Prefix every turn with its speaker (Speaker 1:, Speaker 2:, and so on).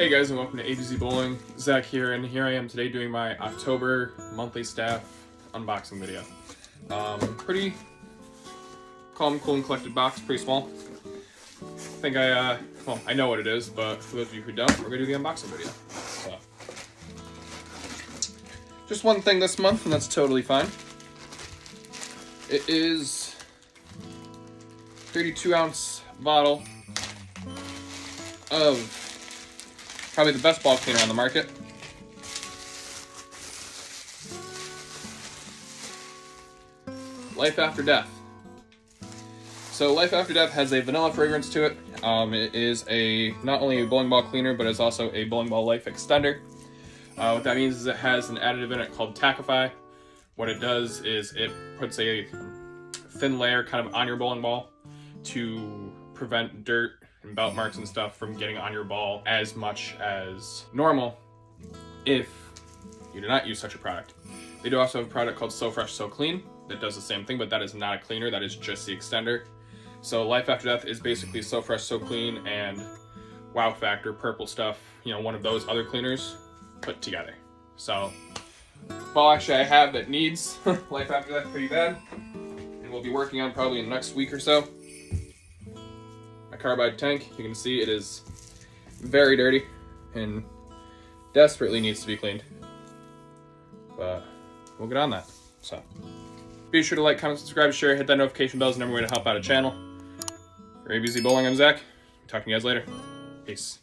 Speaker 1: Hey guys, and welcome to ABZ Bowling. Zach here, and here I am today doing my October monthly staff unboxing video. Pretty calm, cool, and collected box, pretty small. I know what it is, but for those of you who don't, we're gonna do the unboxing video. So, just one thing this month, and that's totally fine. It is 32-ounce bottle of probably the best ball cleaner on the market. Life After Death. So Life After Death has a vanilla fragrance to it. It is not only a bowling ball cleaner, but it's also a bowling ball life extender. What that means is it has an additive in it called Tackify. What it does is it puts a thin layer kind of on your bowling ball to prevent dirt and belt marks and stuff from getting on your ball as much as normal if you do not use such a product. They do also have a product called So Fresh, So Clean that does the same thing, but that is not a cleaner, that is just the extender. So Life After Death is basically So Fresh, So Clean and Wow Factor, Purple Stuff, one of those other cleaners put together. So, ball actually I have that needs Life After Death pretty bad, and we'll be working on probably in the next week or so. My carbide tank, you can see it is very dirty and desperately needs to be cleaned. But we'll get on that. So be sure to like, comment, subscribe, share, hit that notification bell is the number way to help out a channel. For ABZ Bowling, I'm Zach. Talk to you guys later. Peace.